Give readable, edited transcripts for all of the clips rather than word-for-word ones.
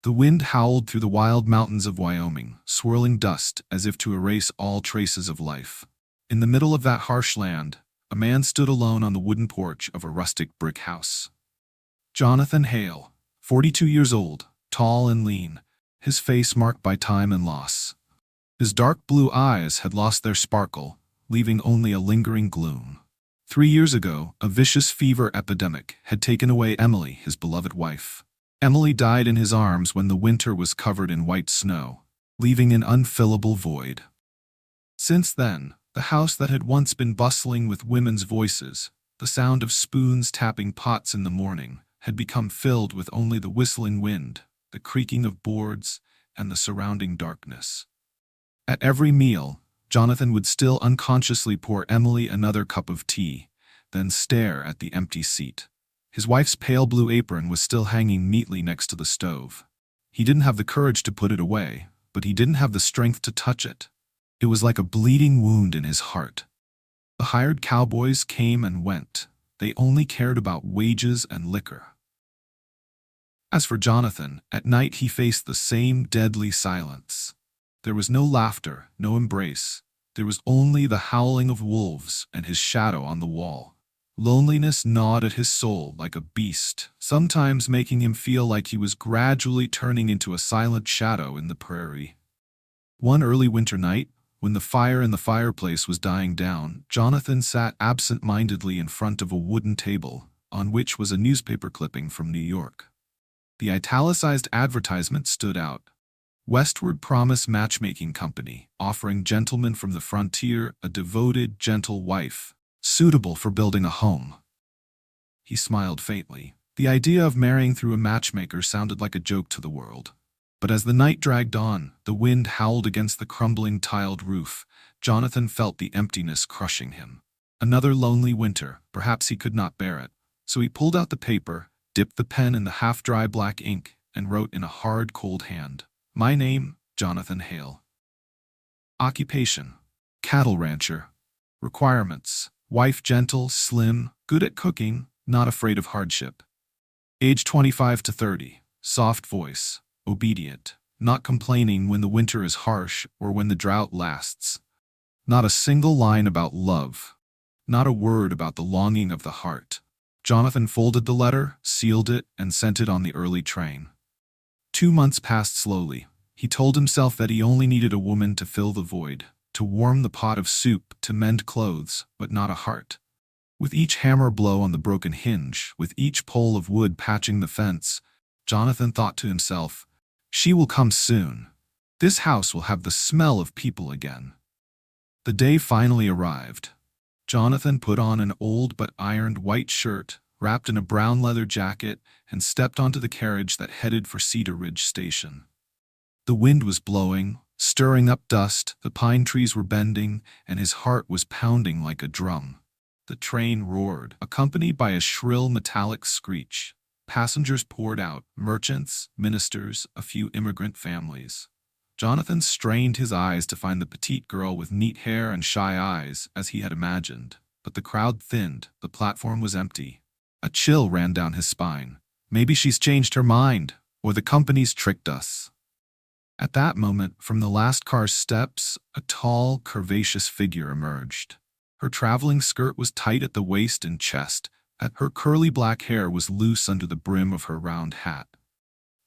The wind howled through the wild mountains of Wyoming, swirling dust as if to erase all traces of life. In the middle of that harsh land, a man stood alone on the wooden porch of a rustic brick house. Jonathan Hale, 42 years old, tall and lean, his face marked by time and loss. His dark blue eyes had lost their sparkle, leaving only a lingering gloom. 3 years ago, a vicious fever epidemic had taken away Emily, his beloved wife. Emily died in his arms when the winter was covered in white snow, leaving an unfillable void. Since then, the house that had once been bustling with women's voices, the sound of spoons tapping pots in the morning, had become filled with only the whistling wind, the creaking of boards, and the surrounding darkness. At every meal, Jonathan would still unconsciously pour Emily another cup of tea, then stare at the empty seat. His wife's pale blue apron was still hanging neatly next to the stove. He didn't have the courage to put it away, but he didn't have the strength to touch it. It was like a bleeding wound in his heart. The hired cowboys came and went. They only cared about wages and liquor. As for Jonathan, at night he faced the same deadly silence. There was no laughter, no embrace. There was only the howling of wolves and his shadow on the wall. Loneliness gnawed at his soul like a beast, sometimes making him feel like he was gradually turning into a silent shadow in the prairie. One early winter night, when the fire in the fireplace was dying down, Jonathan sat absent-mindedly in front of a wooden table, on which was a newspaper clipping from New York. The italicized advertisement stood out. Westward Promise Matchmaking Company, offering gentlemen from the frontier a devoted, gentle wife, suitable for building a home. He smiled faintly. The idea of marrying through a matchmaker sounded like a joke to the world. But as the night dragged on, the wind howled against the crumbling tiled roof. Jonathan felt the emptiness crushing him. Another lonely winter, perhaps he could not bear it. So he pulled out the paper, dipped the pen in the half-dry black ink, and wrote in a hard, cold hand, "My name, Jonathan Hale. Occupation, cattle rancher. Requirements, wife gentle, slim, good at cooking, not afraid of hardship. Age 25 to 30, soft voice, obedient, not complaining when the winter is harsh or when the drought lasts. Not a single line about love, not a word about the longing of the heart." Jonathan folded the letter, sealed it, and sent it on the early train. 2 months passed slowly. He told himself that he only needed a woman to fill the void, to warm the pot of soup, to mend clothes, but not a heart. With each hammer blow on the broken hinge, with each pole of wood patching the fence, Jonathan thought to himself, "She will come soon. This house will have the smell of people again." The day finally arrived. Jonathan put on an old but ironed white shirt, wrapped in a brown leather jacket, and stepped onto the carriage that headed for Cedar Ridge Station. The wind was blowing, stirring up dust, the pine trees were bending, and his heart was pounding like a drum. The train roared, accompanied by a shrill metallic screech. Passengers poured out, merchants, ministers, a few immigrant families. Jonathan strained his eyes to find the petite girl with neat hair and shy eyes, as he had imagined. But the crowd thinned, the platform was empty. A chill ran down his spine. Maybe she's changed her mind, or the company's tricked us. At that moment, from the last car's steps, a tall, curvaceous figure emerged. Her traveling skirt was tight at the waist and chest, and her curly black hair was loose under the brim of her round hat.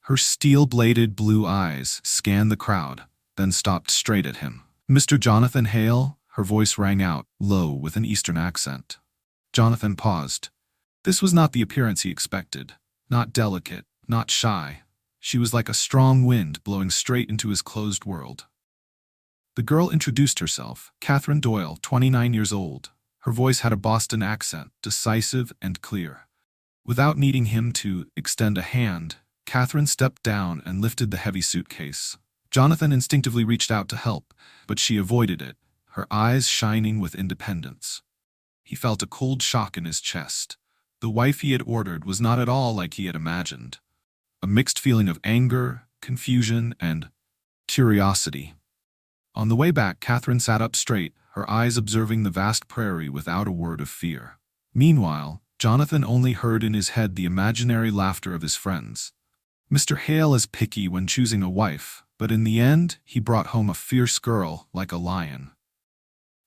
Her steel-bladed blue eyes scanned the crowd, then stopped straight at him. "Mr. Jonathan Hale?" Her voice rang out, low, with an Eastern accent. Jonathan paused. This was not the appearance he expected. Not delicate, not shy. She was like a strong wind blowing straight into his closed world. The girl introduced herself, Catherine Doyle, 29 years old. Her voice had a Boston accent, decisive and clear. Without needing him to extend a hand, Catherine stepped down and lifted the heavy suitcase. Jonathan instinctively reached out to help, but she avoided it, her eyes shining with independence. He felt a cold shock in his chest. The wife he had ordered was not at all like he had imagined. A mixed feeling of anger, confusion, and curiosity. On the way back, Catherine sat up straight, her eyes observing the vast prairie without a word of fear. Meanwhile, Jonathan only heard in his head the imaginary laughter of his friends. Mr. Hale is picky when choosing a wife, but in the end, he brought home a fierce girl like a lion.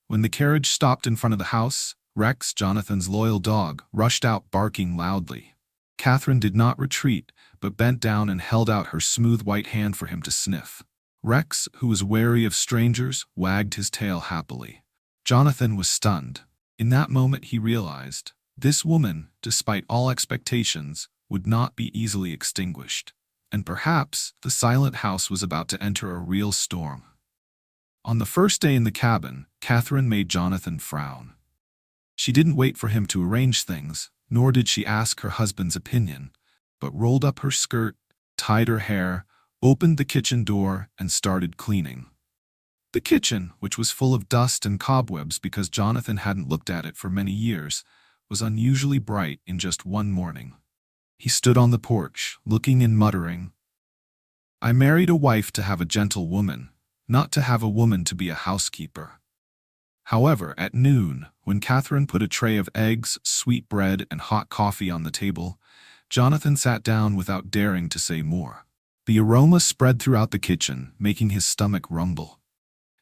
When the carriage stopped in front of the house, Rex, Jonathan's loyal dog, rushed out barking loudly. Catherine did not retreat, but bent down and held out her smooth white hand for him to sniff. Rex, who was wary of strangers, wagged his tail happily. Jonathan was stunned. In that moment he realized, this woman, despite all expectations, would not be easily extinguished. And perhaps the silent house was about to enter a real storm. On the first day in the cabin, Catherine made Jonathan frown. She didn't wait for him to arrange things, nor did she ask her husband's opinion, but rolled up her skirt, tied her hair, opened the kitchen door, and started cleaning. The kitchen, which was full of dust and cobwebs because Jonathan hadn't looked at it for many years, was unusually bright in just one morning. He stood on the porch, looking and muttering, "I married a wife to have a gentle woman, not to have a woman to be a housekeeper." However, at noon, when Catherine put a tray of eggs, sweet bread, and hot coffee on the table, Jonathan sat down without daring to say more. The aroma spread throughout the kitchen, making his stomach rumble.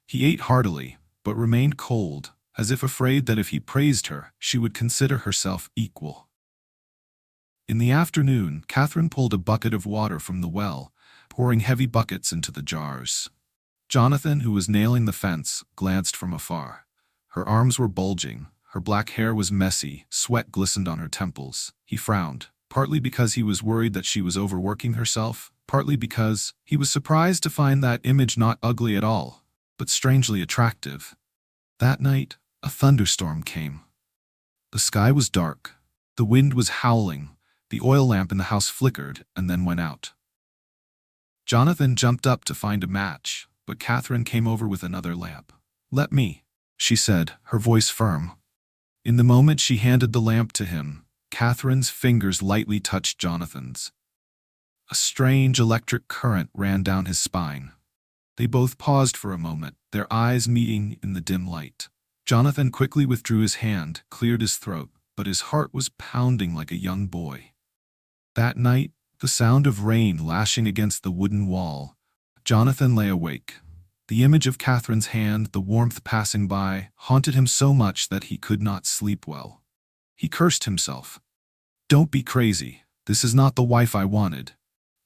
He ate heartily, but remained cold, as if afraid that if he praised her, she would consider herself equal. In the afternoon, Catherine pulled a bucket of water from the well, pouring heavy buckets into the jars. Jonathan, who was nailing the fence, glanced from afar. Her arms were bulging, her black hair was messy, sweat glistened on her temples. He frowned, partly because he was worried that she was overworking herself, partly because he was surprised to find that image not ugly at all, but strangely attractive. That night, a thunderstorm came. The sky was dark, the wind was howling, the oil lamp in the house flickered and then went out. Jonathan jumped up to find a match, but Catherine came over with another lamp. "Let me," she said, her voice firm. In the moment she handed the lamp to him, Catherine's fingers lightly touched Jonathan's. A strange electric current ran down his spine. They both paused for a moment, their eyes meeting in the dim light. Jonathan quickly withdrew his hand, cleared his throat, but his heart was pounding like a young boy. That night, the sound of rain lashing against the wooden wall. Jonathan lay awake. The image of Catherine's hand, the warmth passing by, haunted him so much that he could not sleep well. He cursed himself. "Don't be crazy. This is not the wife I wanted.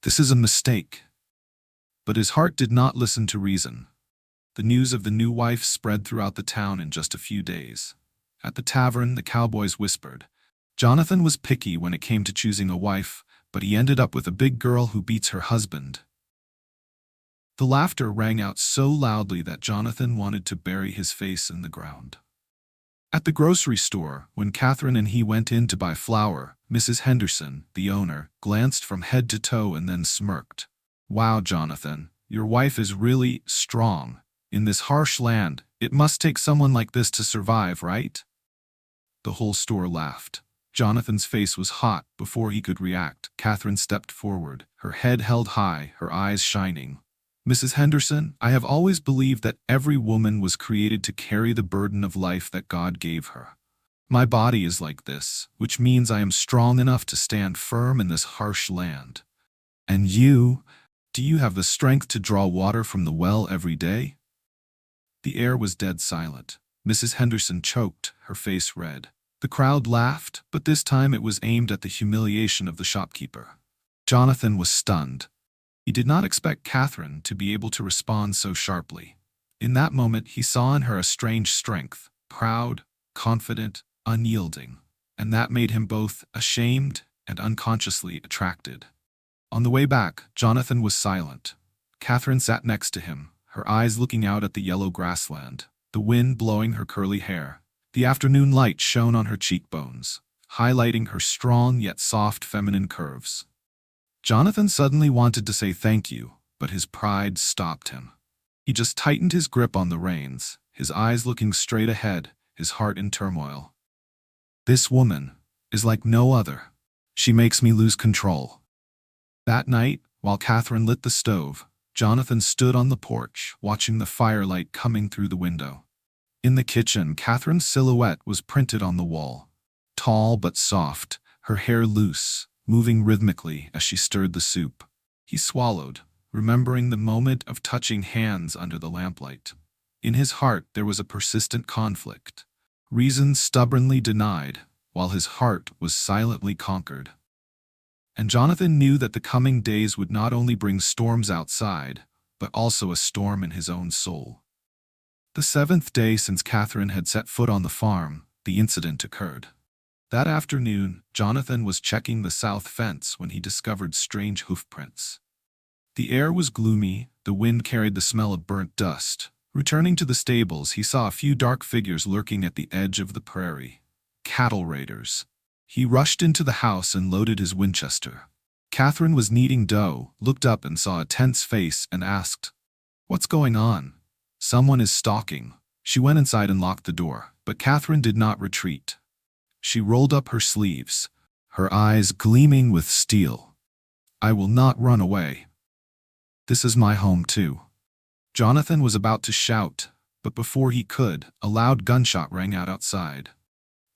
This is a mistake." But his heart did not listen to reason. The news of the new wife spread throughout the town in just a few days. At the tavern, the cowboys whispered. Jonathan was picky when it came to choosing a wife, but he ended up with a big girl who beats her husband. The laughter rang out so loudly that Jonathan wanted to bury his face in the ground. At the grocery store, when Catherine and he went in to buy flour, Mrs. Henderson, the owner, glanced from head to toe and then smirked. "Wow, Jonathan, your wife is really strong. In this harsh land, it must take someone like this to survive, right?" The whole store laughed. Jonathan's face was hot. Before he could react, Catherine stepped forward, her head held high, her eyes shining. "Mrs. Henderson, I have always believed that every woman was created to carry the burden of life that God gave her. My body is like this, which means I am strong enough to stand firm in this harsh land. And you, do you have the strength to draw water from the well every day?" The air was dead silent. Mrs. Henderson choked, her face red. The crowd laughed, but this time it was aimed at the humiliation of the shopkeeper. Jonathan was stunned. He did not expect Catherine to be able to respond so sharply. In that moment, he saw in her a strange strength, proud, confident, unyielding, and that made him both ashamed and unconsciously attracted. On the way back, Jonathan was silent. Catherine sat next to him, her eyes looking out at the yellow grassland, the wind blowing her curly hair. The afternoon light shone on her cheekbones, highlighting her strong yet soft feminine curves. Jonathan suddenly wanted to say thank you, but his pride stopped him. He just tightened his grip on the reins, his eyes looking straight ahead, his heart in turmoil. "This woman is like no other. She makes me lose control." That night, while Catherine lit the stove, Jonathan stood on the porch, watching the firelight coming through the window. In the kitchen, Catherine's silhouette was printed on the wall. Tall but soft, her hair loose, moving rhythmically as she stirred the soup. He swallowed, remembering the moment of touching hands under the lamplight. In his heart there was a persistent conflict. Reason stubbornly denied, while his heart was silently conquered. And Jonathan knew that the coming days would not only bring storms outside, but also a storm in his own soul. The 7th day since Catherine had set foot on the farm, the incident occurred. That afternoon, Jonathan was checking the south fence when he discovered strange hoofprints. The air was gloomy, the wind carried the smell of burnt dust. Returning to the stables, he saw a few dark figures lurking at the edge of the prairie. Cattle raiders. He rushed into the house and loaded his Winchester. Catherine was kneading dough, looked up and saw a tense face and asked, "What's going on?" "Someone is stalking." She went inside and locked the door, but Catherine did not retreat. She rolled up her sleeves, her eyes gleaming with steel. "I will not run away. This is my home too." Jonathan was about to shout, but before he could, a loud gunshot rang out outside.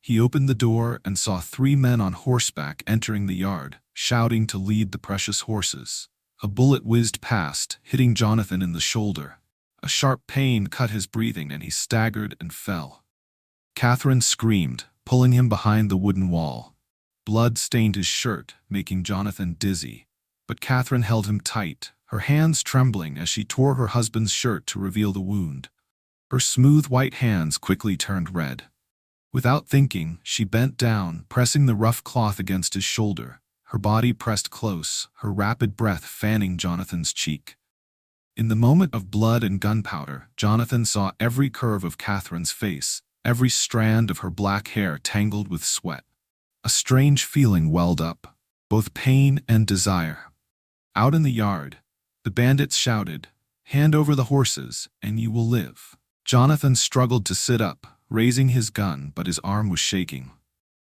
He opened the door and saw 3 men on horseback entering the yard, shouting to lead the precious horses. A bullet whizzed past, hitting Jonathan in the shoulder. A sharp pain cut his breathing and he staggered and fell. Catherine screamed, pulling him behind the wooden wall. Blood stained his shirt, making Jonathan dizzy. But Catherine held him tight, her hands trembling as she tore her husband's shirt to reveal the wound. Her smooth white hands quickly turned red. Without thinking, she bent down, pressing the rough cloth against his shoulder. Her body pressed close, her rapid breath fanning Jonathan's cheek. In the moment of blood and gunpowder, Jonathan saw every curve of Catherine's face, every strand of her black hair tangled with sweat. A strange feeling welled up, both pain and desire. Out in the yard, the bandits shouted, "Hand over the horses, and you will live." Jonathan struggled to sit up, raising his gun, but his arm was shaking.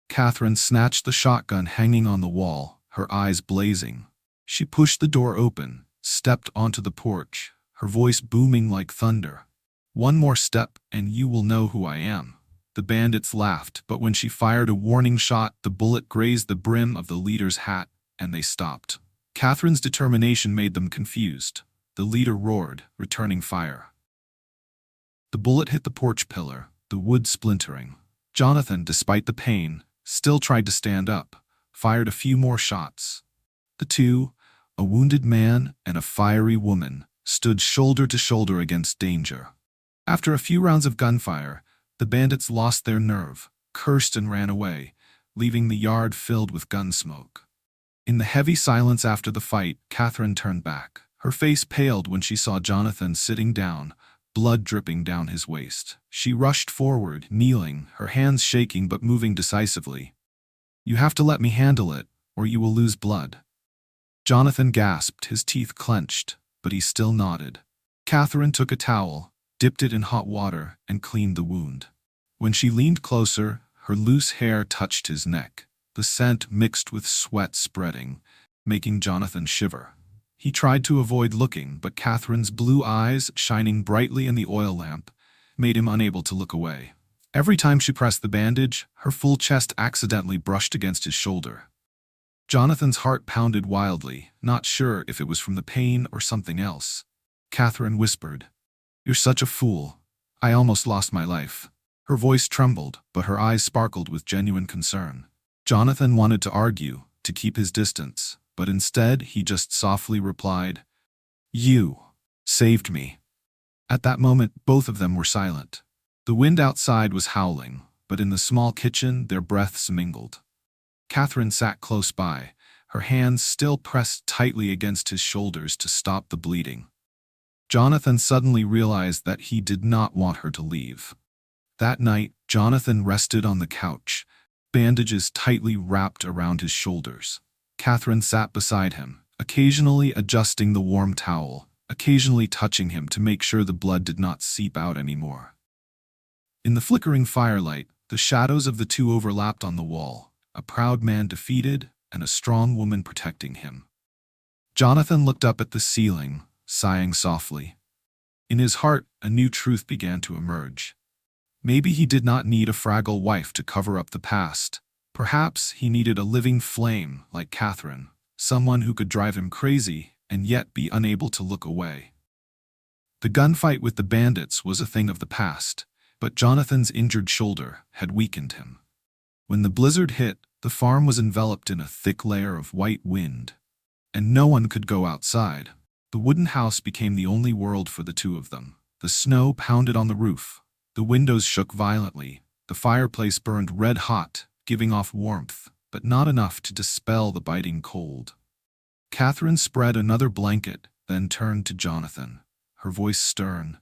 Catherine snatched the shotgun hanging on the wall, her eyes blazing. She pushed the door open, stepped onto the porch, her voice booming like thunder. "One more step, and you will know who I am." The bandits laughed, but when she fired a warning shot, the bullet grazed the brim of the leader's hat, and they stopped. Catherine's determination made them confused. The leader roared, returning fire. The bullet hit the porch pillar, the wood splintering. Jonathan, despite the pain, still tried to stand up, fired a few more shots. The two, a wounded man and a fiery woman, stood shoulder to shoulder against danger. After a few rounds of gunfire, the bandits lost their nerve, cursed and ran away, leaving the yard filled with gun smoke. In the heavy silence after the fight, Catherine turned back. Her face paled when she saw Jonathan sitting down, blood dripping down his waist. She rushed forward, kneeling, her hands shaking but moving decisively. "You have to let me handle it, or you will lose blood." Jonathan gasped, his teeth clenched, but he still nodded. Catherine took a towel, dipped it in hot water, and cleaned the wound. When she leaned closer, her loose hair touched his neck, the scent mixed with sweat spreading, making Jonathan shiver. He tried to avoid looking, but Catherine's blue eyes, shining brightly in the oil lamp, made him unable to look away. Every time she pressed the bandage, her full chest accidentally brushed against his shoulder. Jonathan's heart pounded wildly, not sure if it was from the pain or something else. Catherine whispered, "You're such a fool. I almost lost my life." Her voice trembled, but her eyes sparkled with genuine concern. Jonathan wanted to argue, to keep his distance, but instead he just softly replied, "You saved me." At that moment, both of them were silent. The wind outside was howling, but in the small kitchen their breaths mingled. Catherine sat close by, her hands still pressed tightly against his shoulders to stop the bleeding. Jonathan suddenly realized that he did not want her to leave. That night, Jonathan rested on the couch, bandages tightly wrapped around his shoulders. Catherine sat beside him, occasionally adjusting the warm towel, occasionally touching him to make sure the blood did not seep out anymore. In the flickering firelight, the shadows of the two overlapped on the wall, a proud man defeated and a strong woman protecting him. Jonathan looked up at the ceiling, sighing softly. In his heart, a new truth began to emerge. Maybe he did not need a fragile wife to cover up the past. Perhaps he needed a living flame like Catherine, someone who could drive him crazy and yet be unable to look away. The gunfight with the bandits was a thing of the past, but Jonathan's injured shoulder had weakened him. When the blizzard hit, the farm was enveloped in a thick layer of white wind, and no one could go outside. The wooden house became the only world for the two of them. The snow pounded on the roof. The windows shook violently. The fireplace burned red hot, giving off warmth, but not enough to dispel the biting cold. Catherine spread another blanket, then turned to Jonathan, her voice stern.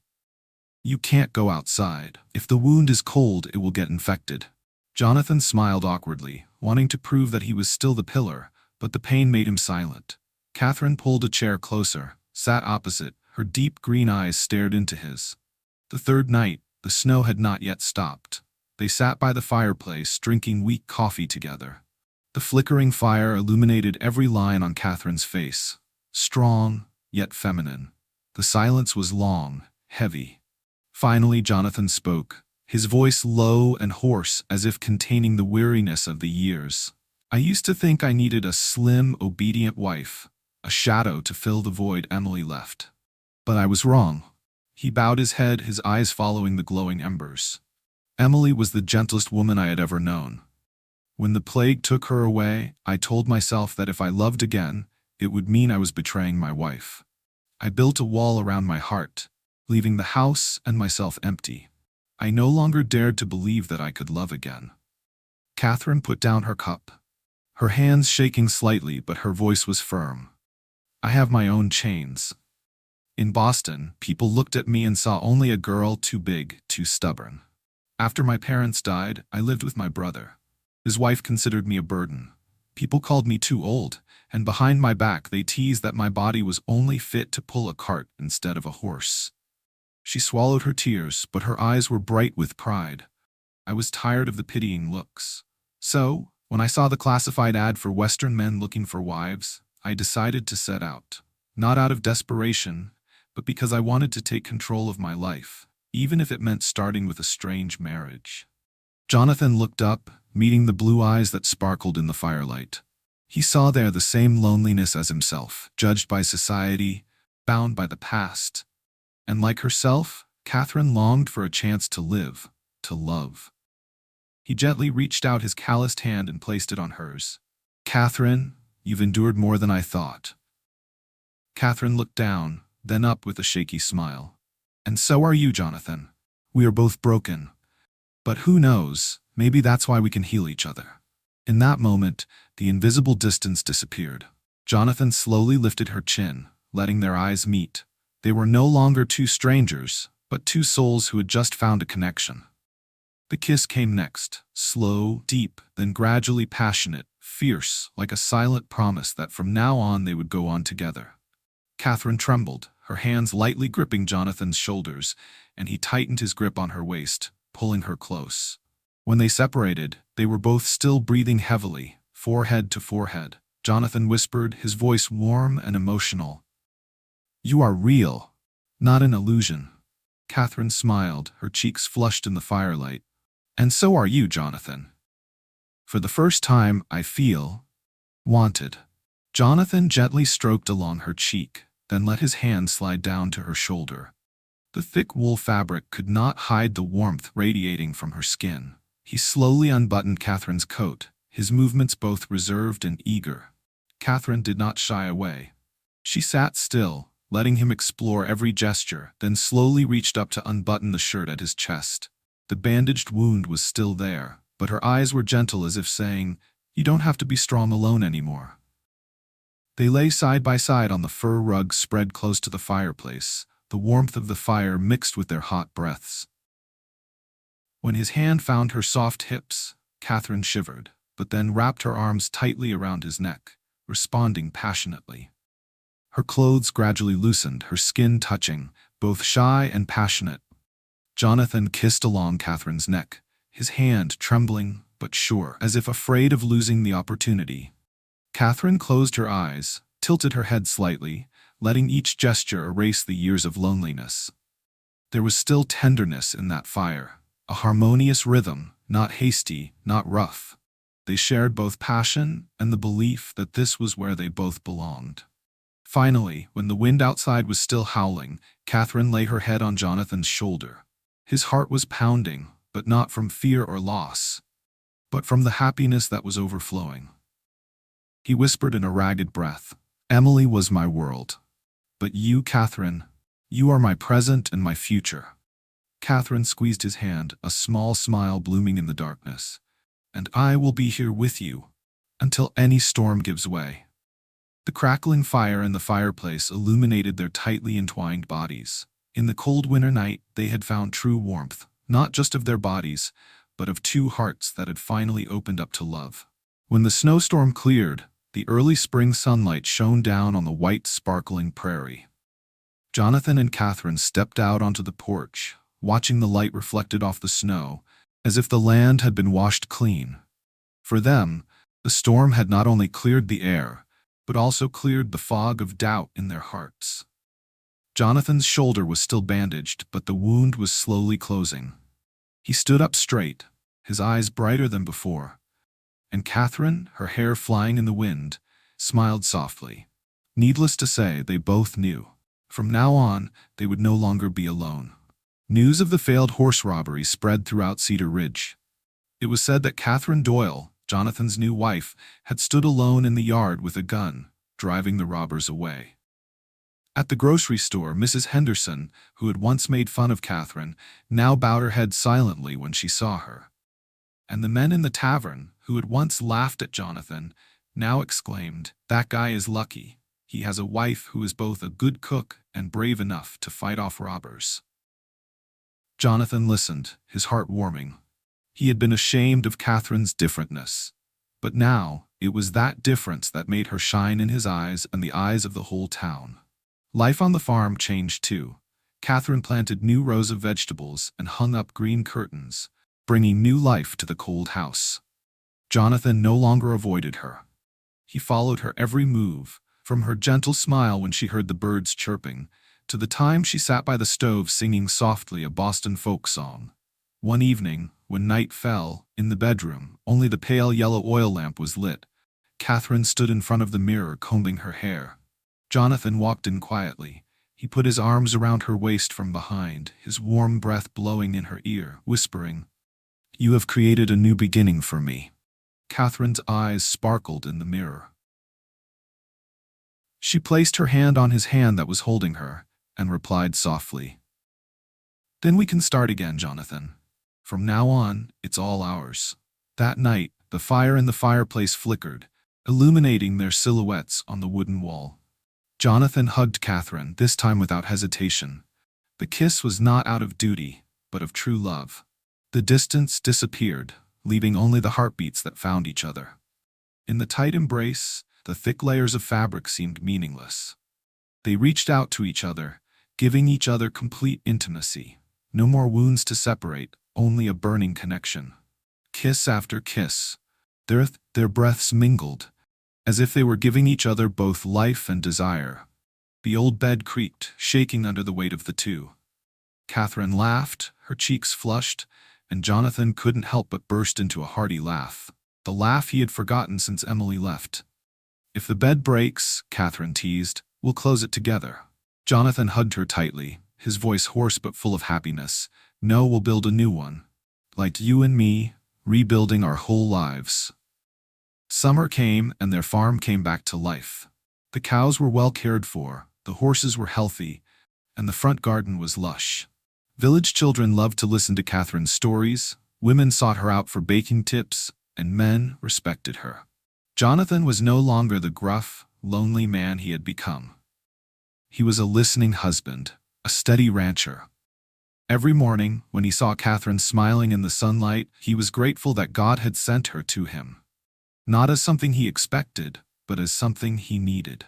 "You can't go outside. If the wound is cold, it will get infected." Jonathan smiled awkwardly, wanting to prove that he was still the pillar, but the pain made him silent. Catherine pulled a chair closer, sat opposite. Her deep green eyes stared into his. The third night, the snow had not yet stopped. They sat by the fireplace, drinking weak coffee together. The flickering fire illuminated every line on Catherine's face, strong, yet feminine. The silence was long, heavy. Finally, Jonathan spoke, his voice low and hoarse as if containing the weariness of the years. "I used to think I needed a slim, obedient wife, a shadow to fill the void Emily left. But I was wrong." He bowed his head, his eyes following the glowing embers. "Emily was the gentlest woman I had ever known. When the plague took her away, I told myself that if I loved again, it would mean I was betraying my wife. I built a wall around my heart, leaving the house and myself empty. I no longer dared to believe that I could love again." Catherine put down her cup, her hands shaking slightly, but her voice was firm. "I have my own chains. In Boston, people looked at me and saw only a girl too big, too stubborn. After my parents died, I lived with my brother. His wife considered me a burden. People called me too old, and behind my back they teased that my body was only fit to pull a cart instead of a horse." She swallowed her tears, but her eyes were bright with pride. "I was tired of the pitying looks. So, when I saw the classified ad for Western men looking for wives, I decided to set out. Not out of desperation, but because I wanted to take control of my life, even if it meant starting with a strange marriage." Jonathan looked up, meeting the blue eyes that sparkled in the firelight. He saw there the same loneliness as himself, judged by society, bound by the past. And like herself, Catherine longed for a chance to live, to love. He gently reached out his calloused hand and placed it on hers. "Catherine, you've endured more than I thought." Catherine looked down, then up with a shaky smile. "And so are you, Jonathan. We are both broken. But who knows, maybe that's why we can heal each other." In that moment, the invisible distance disappeared. Jonathan slowly lifted her chin, letting their eyes meet. They were no longer two strangers, but two souls who had just found a connection. The kiss came next, slow, deep, then gradually passionate, fierce, like a silent promise that from now on they would go on together. Catherine trembled, her hands lightly gripping Jonathan's shoulders, and he tightened his grip on her waist, pulling her close. When they separated, they were both still breathing heavily, forehead to forehead. Jonathan whispered, his voice warm and emotional, "You are real, not an illusion." Catherine smiled, her cheeks flushed in the firelight. "And so are you, Jonathan. For the first time, I feel wanted." Jonathan gently stroked along her cheek, then let his hand slide down to her shoulder. The thick wool fabric could not hide the warmth radiating from her skin. He slowly unbuttoned Catherine's coat, his movements both reserved and eager. Catherine did not shy away. She sat still, letting him explore every gesture, then slowly reached up to unbutton the shirt at his chest. The bandaged wound was still there, but her eyes were gentle as if saying, "You don't have to be strong alone anymore." They lay side by side on the fur rug spread close to the fireplace, the warmth of the fire mixed with their hot breaths. When his hand found her soft hips, Catherine shivered, but then wrapped her arms tightly around his neck, responding passionately. Her clothes gradually loosened, her skin touching, both shy and passionate. Jonathan kissed along Catherine's neck, his hand trembling but sure, as if afraid of losing the opportunity. Catherine closed her eyes, tilted her head slightly, letting each gesture erase the years of loneliness. There was still tenderness in that fire, a harmonious rhythm, not hasty, not rough. They shared both passion and the belief that this was where they both belonged. Finally, when the wind outside was still howling, Catherine lay her head on Jonathan's shoulder. His heart was pounding, but not from fear or loss, but from the happiness that was overflowing. He whispered in a ragged breath, "Emily was my world. But you, Catherine, you are my present and my future." Catherine squeezed his hand, a small smile blooming in the darkness. "And I will be here with you, until any storm gives way." The crackling fire in the fireplace illuminated their tightly entwined bodies. In the cold winter night, they had found true warmth, not just of their bodies, but of two hearts that had finally opened up to love. When the snowstorm cleared, the early spring sunlight shone down on the white, sparkling prairie. Jonathan and Catherine stepped out onto the porch, watching the light reflected off the snow, as if the land had been washed clean. For them, the storm had not only cleared the air, but also cleared the fog of doubt in their hearts. Jonathan's shoulder was still bandaged, but the wound was slowly closing. He stood up straight, his eyes brighter than before. And Catherine, her hair flying in the wind, smiled softly. Needless to say, they both knew. From now on, they would no longer be alone. News of the failed horse robbery spread throughout Cedar Ridge. It was said that Catherine Doyle, Jonathan's new wife, had stood alone in the yard with a gun, driving the robbers away. At the grocery store, Mrs. Henderson, who had once made fun of Catherine, now bowed her head silently when she saw her. And the men in the tavern, who had once laughed at Jonathan, now exclaimed, "That guy is lucky. He has a wife who is both a good cook and brave enough to fight off robbers." Jonathan listened, his heart warming. He had been ashamed of Catherine's differentness, but now it was that difference that made her shine in his eyes and the eyes of the whole town. Life on the farm changed too. Catherine planted new rows of vegetables and hung up green curtains, bringing new life to the cold house. Jonathan no longer avoided her. He followed her every move, from her gentle smile when she heard the birds chirping, to the time she sat by the stove singing softly a Boston folk song. One evening, when night fell, in the bedroom, only the pale yellow oil lamp was lit. Catherine stood in front of the mirror combing her hair. Jonathan walked in quietly. He put his arms around her waist from behind, his warm breath blowing in her ear, whispering, "You have created a new beginning for me." Catherine's eyes sparkled in the mirror. She placed her hand on his hand that was holding her, and replied softly, "Then we can start again, Jonathan. From now on, it's all ours." That night, the fire in the fireplace flickered, illuminating their silhouettes on the wooden wall. Jonathan hugged Catherine, this time without hesitation. The kiss was not out of duty, but of true love. The distance disappeared, leaving only the heartbeats that found each other. In the tight embrace, the thick layers of fabric seemed meaningless. They reached out to each other, giving each other complete intimacy. No more wounds to separate, only a burning connection. Kiss after kiss. Their breaths mingled, as if they were giving each other both life and desire. The old bed creaked, shaking under the weight of the two. Catherine laughed, her cheeks flushed, and Jonathan couldn't help but burst into a hearty laugh. The laugh he had forgotten since Emily left. "If the bed breaks," Catherine teased, "we'll close it together." Jonathan hugged her tightly, his voice hoarse but full of happiness. "No, we'll build a new one. Like you and me, rebuilding our whole lives." Summer came and their farm came back to life. The cows were well cared for, the horses were healthy, and the front garden was lush. Village children loved to listen to Catherine's stories, women sought her out for baking tips, and men respected her. Jonathan was no longer the gruff, lonely man he had become. He was a listening husband, a steady rancher. Every morning, when he saw Catherine smiling in the sunlight, he was grateful that God had sent her to him. Not as something he expected, but as something he needed.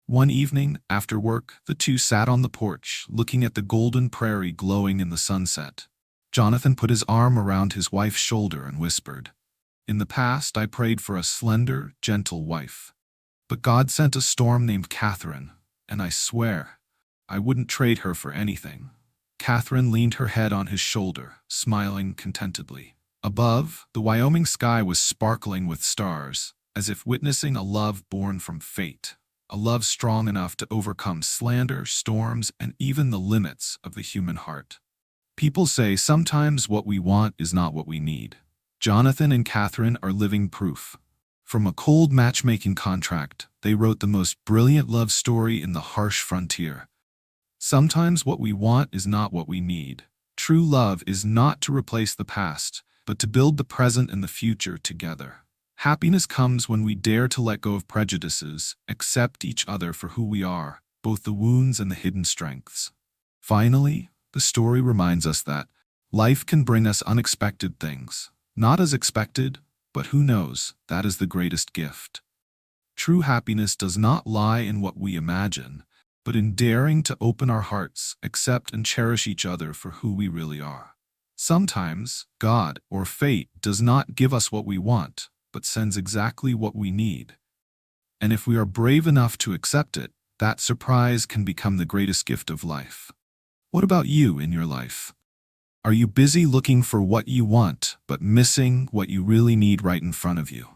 One evening, after work, the two sat on the porch, looking at the golden prairie glowing in the sunset. Jonathan put his arm around his wife's shoulder and whispered, "In the past, I prayed for a slender, gentle wife. But God sent a storm named Catherine, and I swear, I wouldn't trade her for anything." Catherine leaned her head on his shoulder, smiling contentedly. Above, the Wyoming sky was sparkling with stars, as if witnessing a love born from fate. a love strong enough to overcome slander, storms, and even the limits of the human heart. People say sometimes what we want is not what we need. Jonathan and Catherine are living proof. From a cold matchmaking contract, they wrote the most brilliant love story in the harsh frontier. Sometimes what we want is not what we need. True love is not to replace the past, but to build the present and the future together. Happiness comes when we dare to let go of prejudices, accept each other for who we are, both the wounds and the hidden strengths. Finally, the story reminds us that life can bring us unexpected things. Not as expected, but who knows, that is the greatest gift. True happiness does not lie in what we imagine, but in daring to open our hearts, accept and cherish each other for who we really are. Sometimes, God or fate does not give us what we want, but sends exactly what we need. And if we are brave enough to accept it, that surprise can become the greatest gift of life. What about you in your life? Are you busy looking for what you want, but missing what you really need right in front of you?